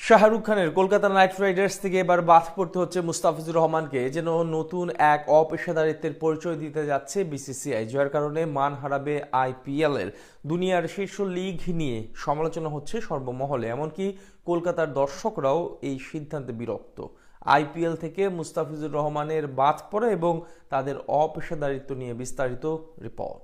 শাহরুখ খানের Kolkata night Riders থেকে এবার বাদ পড়তে হচ্ছে মুস্তাফিজুর রহমানকে, যেন নতুন এক অপেশাদারিত্বের পরিচয় দিতে যাচ্ছে বিসিসিআই, যার কারণে মান হারাবে আইপিএল এর। দুনিয়ার শীর্ষ লিগ নিয়ে সমালোচনা হচ্ছে সর্বমহলে, এমনকি কলকাতার দর্শকরাও এই সিদ্ধান্তে বিরক্ত। আইপিএল থেকে মুস্তাফিজুর রহমানের বাদ পড়া এবং তাদের অপেশাদারিত্ব নিয়ে বিস্তারিত রিপোর্ট।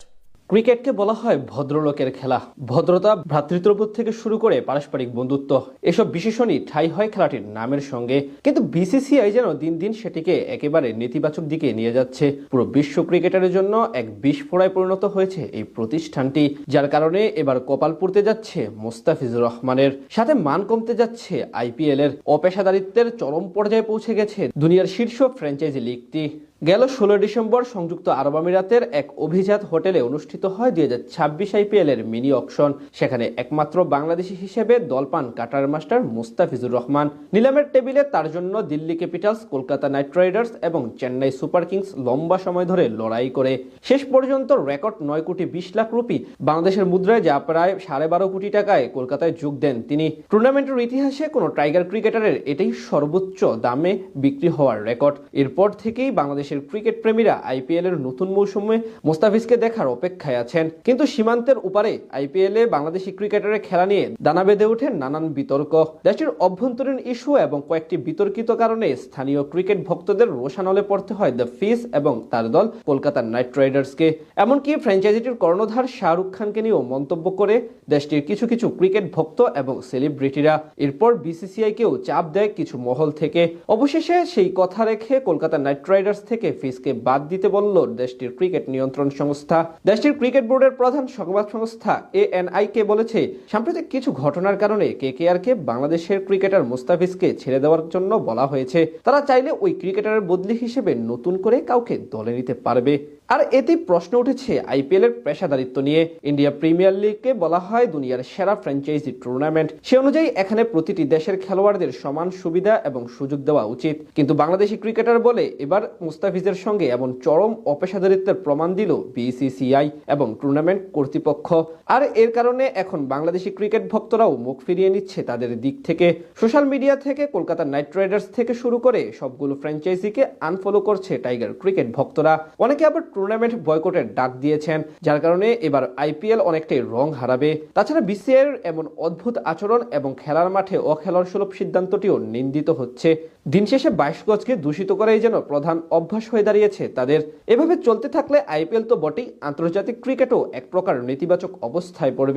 ক্রিকেটকে বলা হয় ভদ্রলোকের খেলা। ভদ্রতা, ভ্রাতৃত্ববোধ থেকে শুরু করে পারস্পরিক বন্ধুত্ব, এসব বিশেষণই ঠাঁই হয় খেলাটির নামের সঙ্গে। কিন্তু বিসিসিআই যেন দিন দিন সেটিকে একেবারে নেতিবাচক দিকে নিয়ে যাচ্ছে। পুরো বিশ্ব ক্রিকেটারের জন্য এক বিস্ফোরায় পরিণত হয়েছে এই প্রতিষ্ঠানটি, যার কারণে এবার কপাল পুড়তে যাচ্ছে মুস্তাফিজুর রহমানের, সাথে মান কমতে যাচ্ছে আইপিএল এর। অপেশাদারিত্বের চরম পর্যায়ে পৌঁছে গেছে দুনিয়ার শীর্ষ ফ্র্যাঞ্চাইজি লিগটি। গেল 16 ডিসেম্বর সংযুক্ত আরব আমিরাতের এক অভিজাত হোটেলে অনুষ্ঠিত হয় 2026 আইপিএল এর মিনি অকশন। সেখানে একমাত্র বাংলাদেশি হিসেবে দল পান কাটার মাস্টার মুস্তাফিজুর রহমান। নিলামের টেবিলে তার জন্য Delhi Capitals, Kolkata night Riders এবং চেন্নাই সুপার কিংস লম্বা সময় ধরে লড়াই করে শেষ পর্যন্ত রেকর্ড 9,20,00,000 রুপি, বাংলাদেশের মুদ্রায় যা প্রায় 12.5 কোটি টাকায় কলকাতায় যোগ দেন তিনি। টুর্নামেন্টের ইতিহাসে কোনো টাইগার ক্রিকেটারের এটাই সর্বোচ্চ দামে বিক্রি হওয়ার রেকর্ড। এরপর থেকেই বাংলাদেশের ক্রিকেট প্রেমীরা আইপিএল এর নতুন মৌসুমে মুস্তাফিজকে দেখার অপেক্ষায় আছেন। কিন্তু সীমান্তের উপারে আইপিএল এ বাংলাদেশি ক্রিকেটারের খেলা নিয়ে দানা বেঁধে ওঠে নানান বিতর্ক। দেশটির অভ্যন্তরীণ ইস্যু এবং কয়েকটি বিতর্কিত কারণে স্থানীয় ক্রিকেট ভক্তদের রোষানলে পড়তে হয় দ্য ফিস এবং তার দল কলকাতা নাইট রাইডার্সকে। এমনকি ফ্র্যাঞ্চাইজিটির কর্ণধার শাহরুখ খানকে নিয়েও মন্তব্য করে দেশটির কিছু কিছু ক্রিকেট ভক্ত এবং সেলিব্রিটিরা। এরপর বিসিসিআই কেও চাপ দেয় কিছু মহল থেকে। অবশেষে সেই কথা রেখে কলকাতা নাইট রাইডার্স থেকে ফিসকে বাদ দিতে বলল দেশটির ক্রিকেট নিয়ন্ত্রণ সংস্থা। দেশটির ক্রিকেট বোর্ডের প্রধান সংবাদ সংস্থা ANI কে বলেছে, সাম্প্রতিক কিছু ঘটনার কারণে KKR কে বাংলাদেশের ক্রিকেটার মুস্তাফিজকে ছেড়ে দেওয়ার জন্য বলা হয়েছে। তারা চাইলে ওই ক্রিকেটারের বদলি হিসেবে নতুন করে কাউকে দলে নিতে পারবে। আর এতেই প্রশ্ন উঠেছে আইপিএল এর পেশাদারিত্ব নিয়ে। ইন্ডিয়া প্রিমিয়ার লিগকে বলা হয় দুনিয়ার সেরা ফ্র্যাঞ্চাইজি টুর্নামেন্ট। সে অনুযায়ী এখানে প্রতিটি দেশের খেলোয়াড়দের সমান সুবিধা এবং সুযোগ দেওয়া উচিত। কিন্তু বাংলাদেশি ক্রিকেটার বলে এবার মুস্তাফিজের সঙ্গে এমন চরম অপেশাদারিত্বের প্রমাণ দিল বিসিসিআই এবং টুর্নামেন্ট কর্তৃপক্ষ। আর এর কারণে এখন বাংলাদেশি ক্রিকেট ভক্তরাও মুখ ফিরিয়ে নিচ্ছে তাদের দিক থেকে। সোশ্যাল মিডিয়া থেকে কলকাতা নাইট রাইডার্স থেকে শুরু করে সবগুলো ফ্র্যাঞ্চাইজিকে আনফলো করছে টাইগার ক্রিকেট ভক্তরা। অনেকে আবার টুর্নামেন্ট বয়কটের ডাক দিয়েছেন, যার কারণে এবার আইপিএল অনেকটাই রং হারাবে। তাছাড়া বিসিসিআইয়ের এমন অদ্ভুত আচরণ এবং খেলার মাঠে অখেলার সুলভ সিদ্ধান্তটিও নিন্দিত হচ্ছে। দিন শেষে 22 গজকে দূষিত করাই যেন প্রধান অভ্যাস হয়ে দাঁড়িয়েছে তাদের। এভাবে চলতে থাকলে আইপিএল তো বটেই, আন্তর্জাতিক ক্রিকেটও এক প্রকার নেতিবাচক অবস্থায় পড়বে।